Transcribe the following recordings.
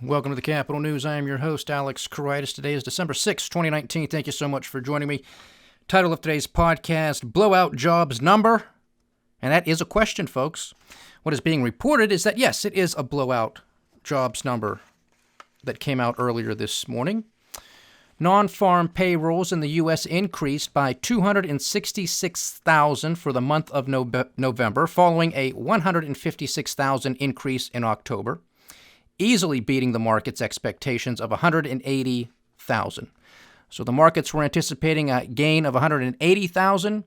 Welcome to the Capital News. I am your host, Alex Koritis. Today is December 6, 2019. Thank you so much for joining me. Title of today's podcast, Blowout Jobs Number. And that is a question, folks. What is being reported is that, yes, it is a blowout jobs number that came out earlier this morning. Non-farm payrolls in the U.S. increased by 266,000 for the month of November, following a 156,000 increase in October, easily beating the market's expectations of 180,000. So the markets were anticipating a gain of 180,000.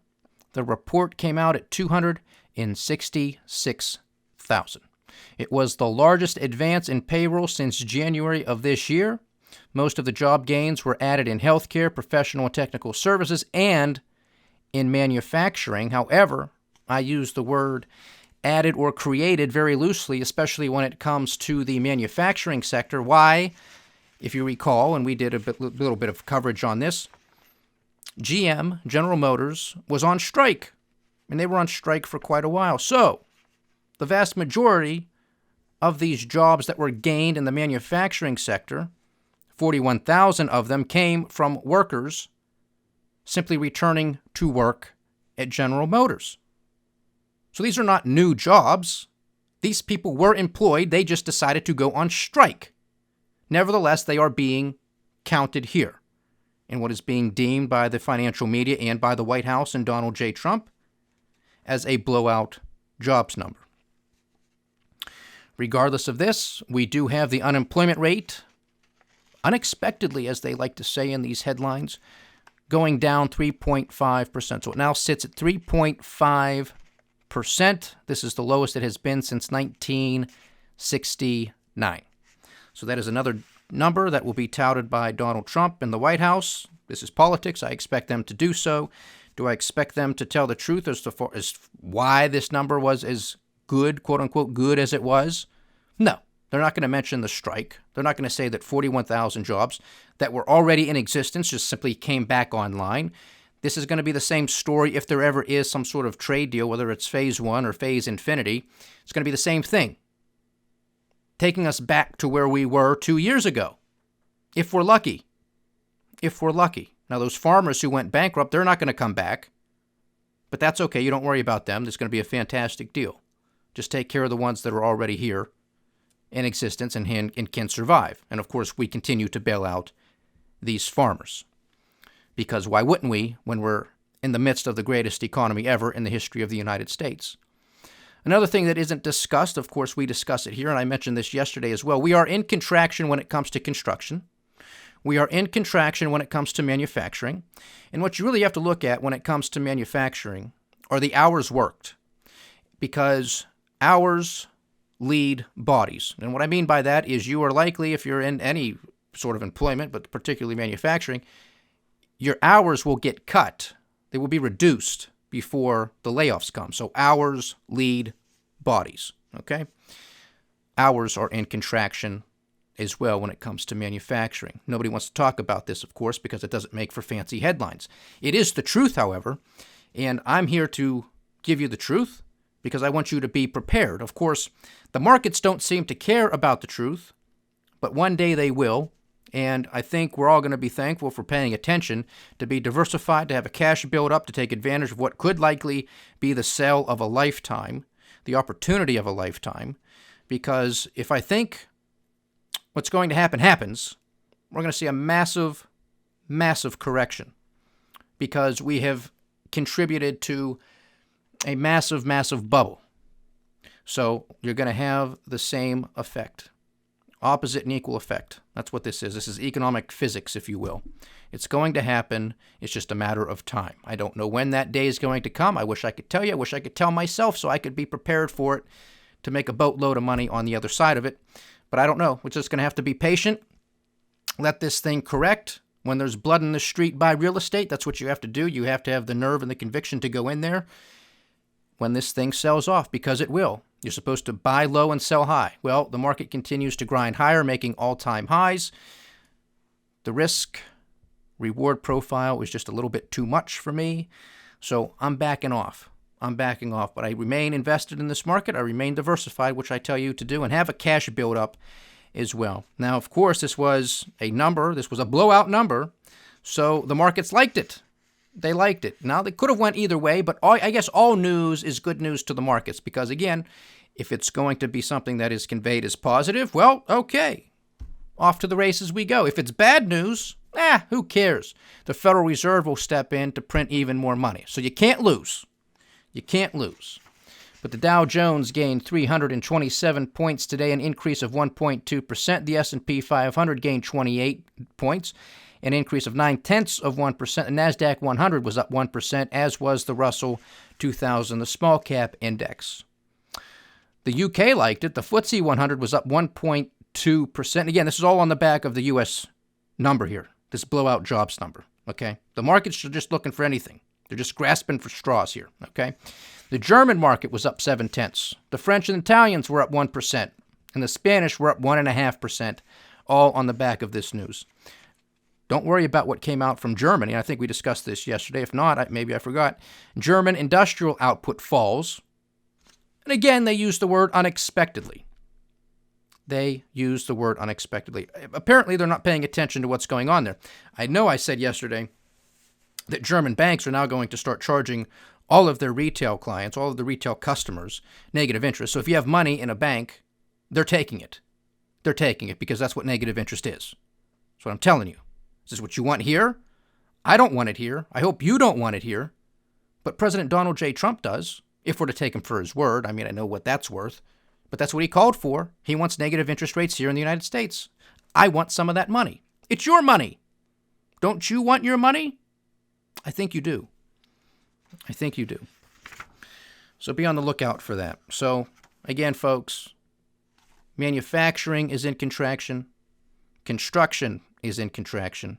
The report came out at 266,000. It was the largest advance in payroll since January of this year. Most of the job gains were added in healthcare, professional and technical services, and in manufacturing. However, I use the word added or created very loosely, especially when it comes to the manufacturing sector. Why? If you recall, and we did a little bit of coverage on this, GM, General Motors, was on strike, and they were on strike for quite a while. So the vast majority of these jobs that were gained in the manufacturing sector, 41,000 of them, came from workers simply returning to work at General Motors. So these are not new jobs. These people were employed. They just decided to go on strike. Nevertheless, they are being counted here in what is being deemed by the financial media and by the White House and Donald J. Trump as a blowout jobs number. Regardless of this, we do have the unemployment rate, unexpectedly, as they like to say in these headlines, going down 3.5%. So it now sits at 3.5%. This is the lowest it has been since 1969. So that is another number that will be touted by Donald Trump in the White House. This is politics. I expect them to do so. Do I expect them to tell the truth as why this number was as good, quote unquote, good as it was? No. They're not going to mention the strike. They're not going to say that 41,000 jobs that were already in existence just simply came back online. This is going to be the same story if there ever is some sort of trade deal, whether it's phase one or phase infinity. It's going to be the same thing, taking us back to where we were 2 years ago, if we're lucky. If we're lucky. Now, those farmers who went bankrupt, they're not going to come back, but that's okay. You don't worry about them. It's going to be a fantastic deal. Just take care of the ones that are already here in existence and can survive. And, of course, we continue to bail out these farmers. Because why wouldn't we when we're in the midst of the greatest economy ever in the history of the United States? Another thing that isn't discussed, of course, we discuss it here, and I mentioned this yesterday as well. We are in contraction when it comes to construction. We are in contraction when it comes to manufacturing. And what you really have to look at when it comes to manufacturing are the hours worked. Because hours lead bodies. And what I mean by that is you are likely, if you're in any sort of employment, but particularly manufacturing, your hours will get cut. They will be reduced before the layoffs come. So hours lead bodies, okay? Hours are in contraction as well when it comes to manufacturing. Nobody wants to talk about this, of course, because it doesn't make for fancy headlines. It is the truth, however, and I'm here to give you the truth because I want you to be prepared. Of course, the markets don't seem to care about the truth, but one day they will. And I think we're all going to be thankful for paying attention, to be diversified, to have a cash build up, to take advantage of what could likely be the sale of a lifetime, the opportunity of a lifetime. Because if I think what's going to happen happens, we're going to see a massive, massive correction. Because we have contributed to a massive, massive bubble. So you're going to have the same effect. Opposite and equal effect. That's what this is. This is economic physics, if you will. It's going to happen. It's just a matter of time. I don't know when that day is going to come. I wish I could tell you. I wish I could tell myself so I could be prepared for it to make a boatload of money on the other side of it. But I don't know. We're just going to have to be patient. Let this thing correct. When there's blood in the street, buy real estate. That's what you have to do. You have to have the nerve and the conviction to go in there when this thing sells off, because it will. You're supposed to buy low and sell high. Well, the market continues to grind higher, making all-time highs. The risk-reward profile is just a little bit too much for me, so I'm backing off. But I remain invested in this market. I remain diversified, which I tell you to do, and have a cash build-up as well. Now, of course, this was a blowout number, so the markets liked it. They liked it. Now, they could have went either way, but I guess all news is good news to the markets because, again, if it's going to be something that is conveyed as positive, well, okay, off to the races we go. If it's bad news, who cares? The Federal Reserve will step in to print even more money. So you can't lose. You can't lose. But the Dow Jones gained 327 points today, an increase of 1.2%. The S&P 500 gained 28 points, an increase of 0.9%. The NASDAQ 100 was up 1%, as was the Russell 2000, the small cap index. The UK liked it. The FTSE 100 was up 1.2%. Again, this is all on the back of the U.S. number here, this blowout jobs number, okay? The markets are just looking for anything. They're just grasping for straws here, okay? The German market was up 0.7. The French and Italians were up 1%, and the Spanish were up 1.5%, all on the back of this news. Don't worry about what came out from Germany. I think we discussed this yesterday. If not, maybe I forgot. German industrial output falls. And again, they use the word unexpectedly. They use the word unexpectedly. Apparently, they're not paying attention to what's going on there. I know I said yesterday that German banks are now going to start charging all of their retail clients, all of the retail customers, negative interest. So if you have money in a bank, they're taking it. They're taking it because that's what negative interest is. That's what I'm telling you. Is this what you want here? I don't want it here. I hope you don't want it here. But President Donald J. Trump does. If we're to take him for his word. I mean, I know what that's worth, but that's what he called for. He wants negative interest rates here in the United States. I want some of that money. It's your money. Don't you want your money? I think you do. I think you do. So be on the lookout for that. So, again, folks, manufacturing is in contraction. Construction is in contraction.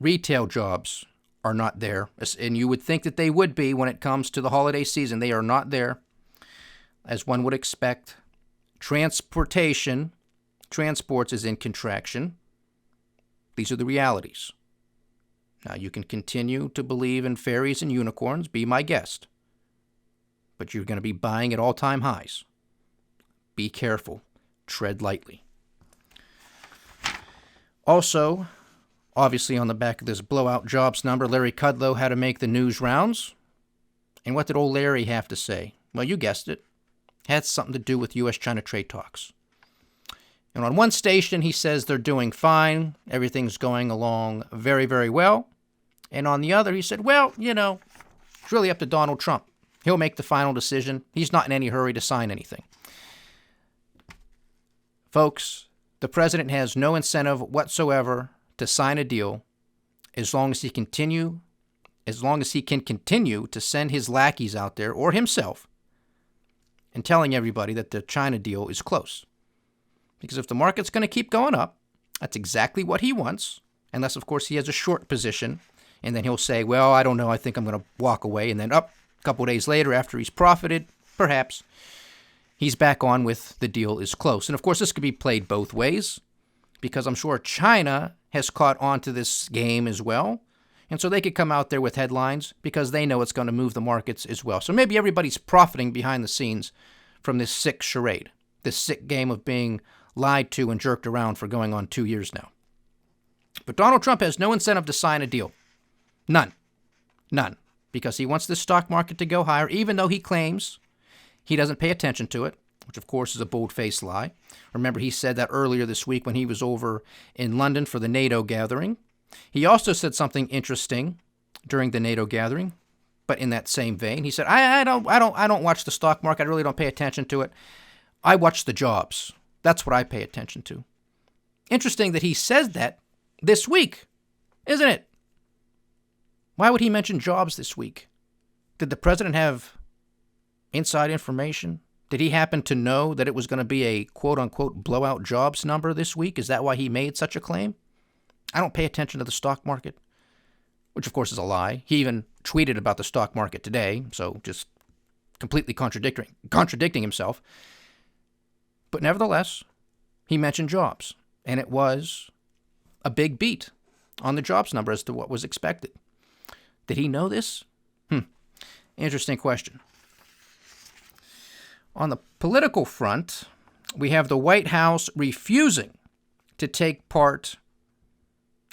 Retail jobs are not there, and you would think that they would be when it comes to the holiday season. They are not there, as one would expect. Transports is in contraction. These are the realities. Now, you can continue to believe in fairies and unicorns, be my guest, but you're going to be buying at all-time highs. Be careful. Tread lightly. Also, obviously, on the back of this blowout jobs number, Larry Kudlow had to make the news rounds. And what did old Larry have to say? Well, you guessed it. Had something to do with U.S.-China trade talks. And on one station, he says they're doing fine. Everything's going along very, very well. And on the other, he said, well, it's really up to Donald Trump. He'll make the final decision. He's not in any hurry to sign anything. Folks, the president has no incentive whatsoever to sign a deal as long as he can continue to send his lackeys out there or himself and telling everybody that the China deal is close. Because if the market's going to keep going up, that's exactly what he wants, unless, of course, he has a short position, and then he'll say, well, I don't know, I think I'm going to walk away, and then a couple days later after he's profited, perhaps, he's back on with the deal is close. And, of course, this could be played both ways, because I'm sure China has caught on to this game as well. And so they could come out there with headlines because they know it's going to move the markets as well. So maybe everybody's profiting behind the scenes from this sick charade, this sick game of being lied to and jerked around for going on 2 years now. But Donald Trump has no incentive to sign a deal. None. None. Because he wants this stock market to go higher, even though he claims he doesn't pay attention to it, which of course is a bold-faced lie. Remember, he said that earlier this week when he was over in London for the NATO gathering. He also said something interesting during the NATO gathering, but in that same vein, he said, I don't watch the stock market. I really don't pay attention to it. I watch the jobs. That's what I pay attention to. Interesting that he says that this week, isn't it? Why would he mention jobs this week? Did the president have inside information? Did he happen to know that it was going to be a quote-unquote blowout jobs number this week? Is that why he made such a claim? I don't pay attention to the stock market, which of course is a lie. He even tweeted about the stock market today, so just completely contradicting himself. But nevertheless, he mentioned jobs, and it was a big beat on the jobs number as to what was expected. Did he know this? Interesting question. On the political front, we have the White House refusing to take part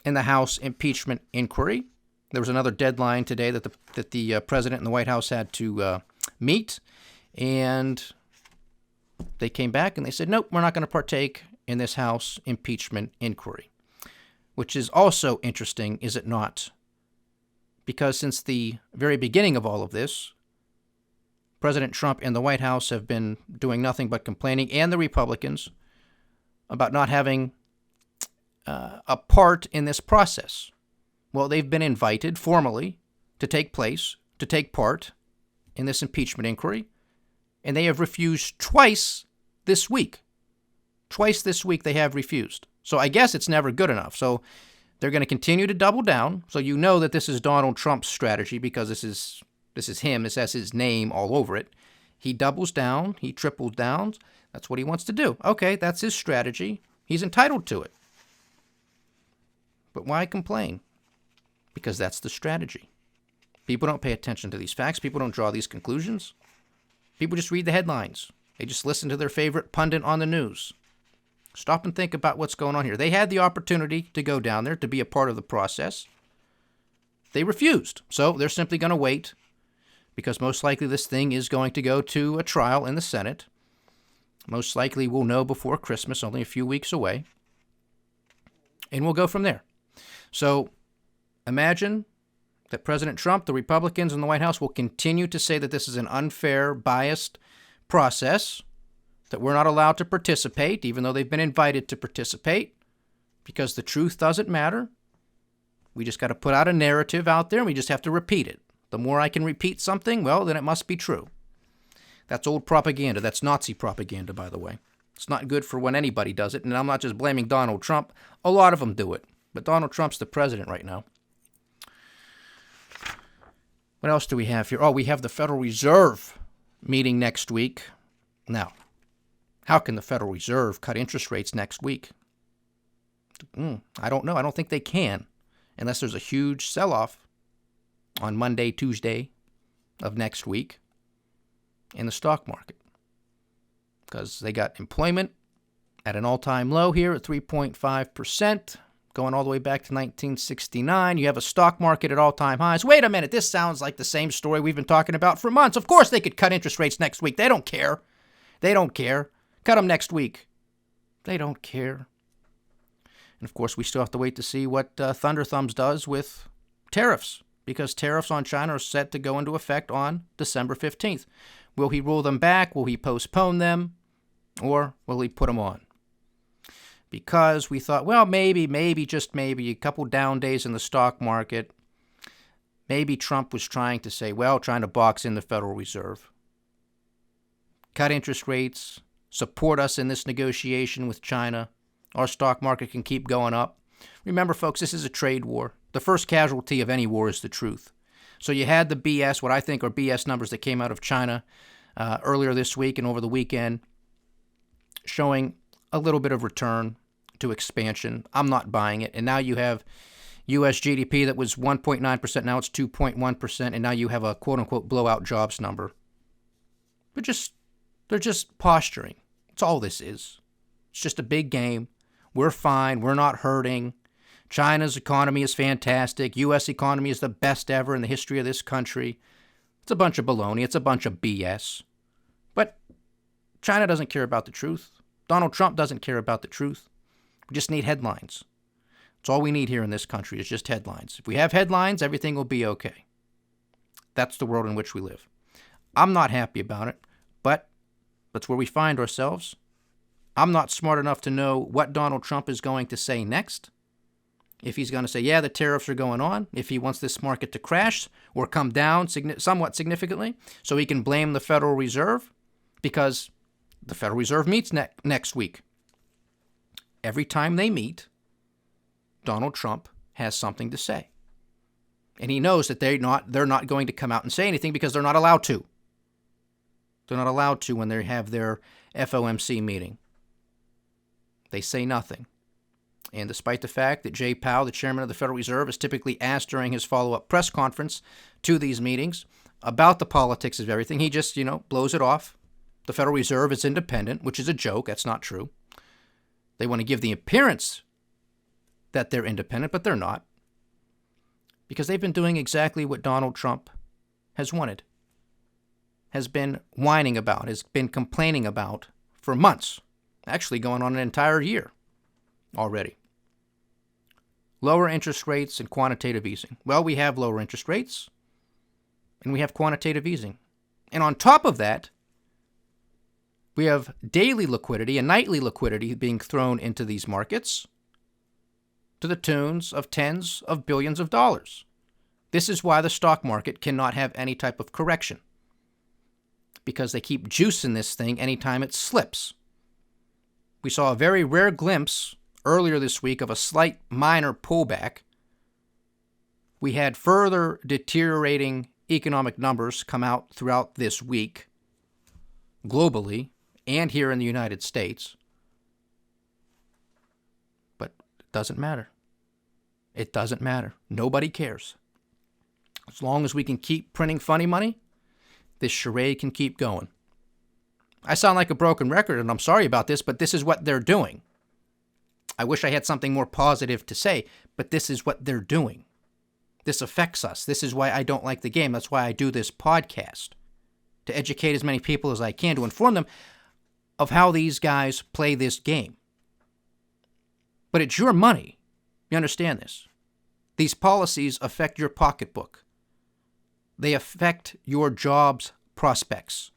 in the House impeachment inquiry. There was another deadline today that the president and the White House had to meet, and they came back and they said, nope, we're not going to partake in this House impeachment inquiry, which is also interesting, is it not? Because since the very beginning of all of this, President Trump and the White House have been doing nothing but complaining, and the Republicans, about not having a part in this process. Well, they've been invited formally to take part in this impeachment inquiry, and they have refused twice this week. Twice this week they have refused. So I guess it's never good enough. So they're going to continue to double down. So you know that this is Donald Trump's strategy, because this is him. This has his name all over it. He doubles down. He triples down. That's what he wants to do. Okay, that's his strategy. He's entitled to it. But why complain? Because that's the strategy. People don't pay attention to these facts. People don't draw these conclusions. People just read the headlines. They just listen to their favorite pundit on the news. Stop and think about what's going on here. They had the opportunity to go down there, to be a part of the process. They refused. So they're simply going to wait, because most likely this thing is going to go to a trial in the Senate. Most likely we'll know before Christmas, only a few weeks away. And we'll go from there. So imagine that President Trump, the Republicans, and the White House will continue to say that this is an unfair, biased process, that we're not allowed to participate, even though they've been invited to participate, because the truth doesn't matter. We just got to put out a narrative out there, and we just have to repeat it. The more I can repeat something, well, then it must be true. That's old propaganda. That's Nazi propaganda, by the way. It's not good for when anybody does it, and I'm not just blaming Donald Trump. A lot of them do it, but Donald Trump's the president right now. What else do we have here? Oh, we have the Federal Reserve meeting next week. Now, how can the Federal Reserve cut interest rates next week? I don't know. I don't think they can, unless there's a huge sell-off on Monday, Tuesday of next week in the stock market, because they got employment at an all-time low here at 3.5%, going all the way back to 1969. You have a stock market at all-time highs. Wait a minute, this sounds like the same story we've been talking about for months. Of course they could cut interest rates next week. They don't care. They don't care. Cut them next week. They don't care. And of course, we still have to wait to see what Thunder Thumbs does with tariffs, because tariffs on China are set to go into effect on December 15th. Will he roll them back? Will he postpone them? Or will he put them on? Because we thought, well, maybe, just maybe, a couple down days in the stock market. Maybe Trump was trying to say, well, trying to box in the Federal Reserve. Cut interest rates, support us in this negotiation with China. Our stock market can keep going up. Remember, folks, this is a trade war. The first casualty of any war is the truth. So you had the BS, what I think are BS numbers that came out of China earlier this week and over the weekend, showing a little bit of return to expansion. I'm not buying it. And now you have U.S. GDP that was 1.9%. Now it's 2.1%. And now you have a quote-unquote blowout jobs number. They're just posturing. That's all this is. It's just a big game. We're fine. We're not hurting. China's economy is fantastic. U.S. economy is the best ever in the history of this country. It's a bunch of baloney. It's a bunch of BS. But China doesn't care about the truth. Donald Trump doesn't care about the truth. We just need headlines. That's all we need here in this country is just headlines. If we have headlines, everything will be okay. That's the world in which we live. I'm not happy about it, but that's where we find ourselves. I'm not smart enough to know what Donald Trump is going to say next. If he's going to say, yeah, the tariffs are going on, if he wants this market to crash or come down somewhat significantly, so he can blame the Federal Reserve, because the Federal Reserve meets next week. Every time they meet, Donald Trump has something to say. And he knows that they're not going to come out and say anything, because they're not allowed to. They're not allowed to when they have their FOMC meeting. They say nothing. And despite the fact that Jay Powell, the chairman of the Federal Reserve, is typically asked during his follow-up press conference to these meetings about the politics of everything, he just, blows it off. The Federal Reserve is independent, which is a joke. That's not true. They want to give the appearance that they're independent, but they're not. Because they've been doing exactly what Donald Trump has wanted, has been whining about, has been complaining about for months, actually going on an entire year already. Lower interest rates and quantitative easing. Well, we have lower interest rates and we have quantitative easing. And on top of that, we have daily liquidity and nightly liquidity being thrown into these markets to the tunes of tens of billions of dollars. This is why the stock market cannot have any type of correction, because they keep juicing this thing anytime it slips. We saw a very rare glimpse earlier this week of a slight minor pullback. We had further deteriorating economic numbers come out throughout this week, globally and here in the United States. But it doesn't matter. It doesn't matter. Nobody cares. As long as we can keep printing funny money, this charade can keep going. I sound like a broken record, and I'm sorry about this, but this is what they're doing. I wish I had something more positive to say, but this is what they're doing. This affects us. This is why I don't like the game. That's why I do this podcast, to educate as many people as I can, to inform them of how these guys play this game. But it's your money. You understand this? These policies affect your pocketbook. They affect your job's prospects.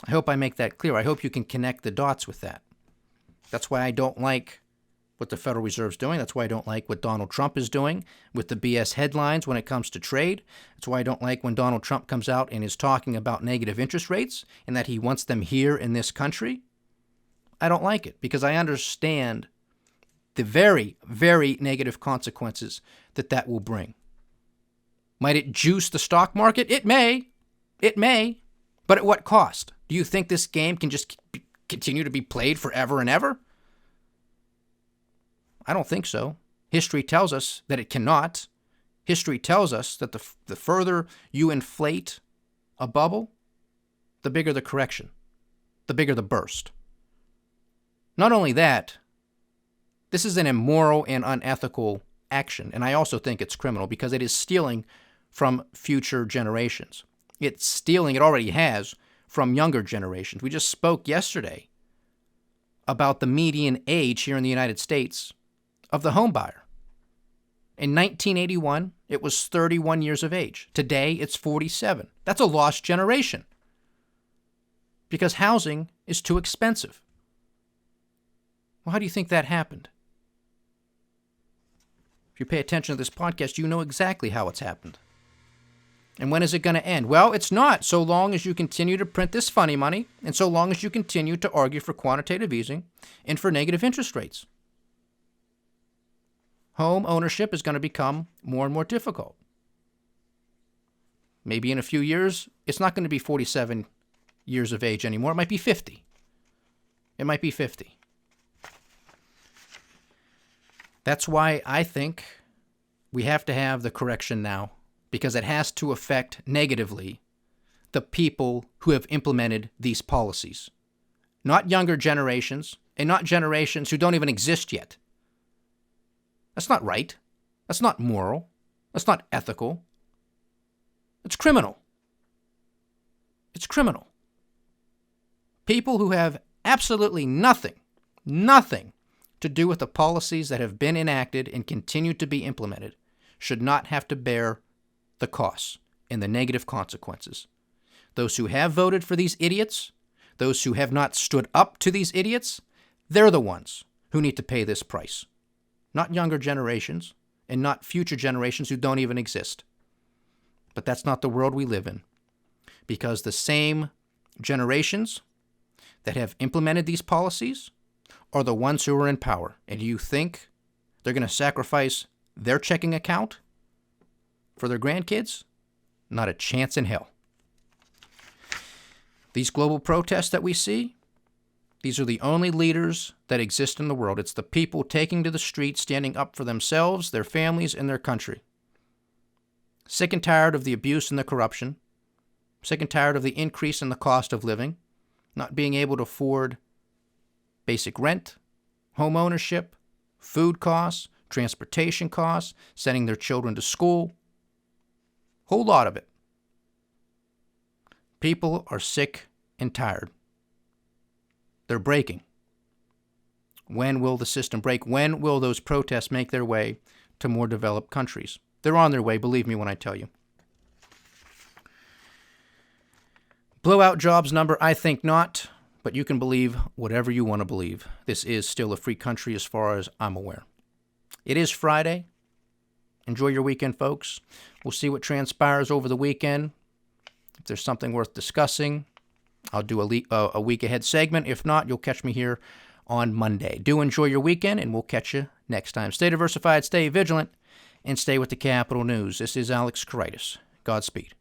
I hope I make that clear. I hope you can connect the dots with that. That's why I don't like what the Federal Reserve's doing. That's why I don't like what Donald Trump is doing with the BS headlines when it comes to trade. That's why I don't like when Donald Trump comes out and is talking about negative interest rates and that he wants them here in this country. I don't like it because I understand the very, very negative consequences that will bring. Might it juice the stock market? It may. It may. But at what cost? Do you think this game can just continue to be played forever and ever? I don't think so. History tells us that it cannot. History tells us that the further you inflate a bubble, the bigger the correction, the bigger the burst. Not only that, this is an immoral and unethical action, and I also think it's criminal because it is stealing from future generations. It's stealing, it already has, from younger generations. We just spoke yesterday about the median age here in the United States of the home buyer. In 1981, it was 31 years of age. Today, it's 47. That's a lost generation because housing is too expensive. Well, how do you think that happened? If you pay attention to this podcast, you know exactly how it's happened. And when is it going to end? Well, it's not, so long as you continue to print this funny money and so long as you continue to argue for quantitative easing and for negative interest rates. Home ownership is going to become more and more difficult. Maybe in a few years, it's not going to be 47 years of age anymore. It might be 50. It might be 50. That's why I think we have to have the correction now, because it has to affect negatively the people who have implemented these policies. Not younger generations, and not generations who don't even exist yet. That's not right. That's not moral. That's not ethical. It's criminal. It's criminal. People who have absolutely nothing to do with the policies that have been enacted and continue to be implemented should not have to bear the costs and the negative consequences. Those who have voted for these idiots, those who have not stood up to these idiots, they're the ones who need to pay this price. Not younger generations and not future generations who don't even exist. But that's not the world we live in, because the same generations that have implemented these policies are the ones who are in power. And you think they're going to sacrifice their checking account for their grandkids? Not a chance in hell. These global protests that we see, these are the only leaders that exist in the world. It's the people taking to the streets, standing up for themselves, their families, and their country. Sick and tired of the abuse and the corruption. Sick and tired of the increase in the cost of living, not being able to afford basic rent, home ownership, food costs, transportation costs, sending their children to school. Whole lot of it. People are sick and tired. They're breaking. When will the system break? When will those protests make their way to more developed countries? They're on their way, believe me when I tell you. Blowout jobs number, I think not, but you can believe whatever you want to believe. This is still a free country as far as I'm aware. It is Friday. Enjoy your weekend, folks. We'll see what transpires over the weekend. If there's something worth discussing, I'll do a week ahead segment. If not, you'll catch me here on Monday. Do enjoy your weekend, and we'll catch you next time. Stay diversified, stay vigilant, and stay with the Capital News. This is Alex Karitis. Godspeed.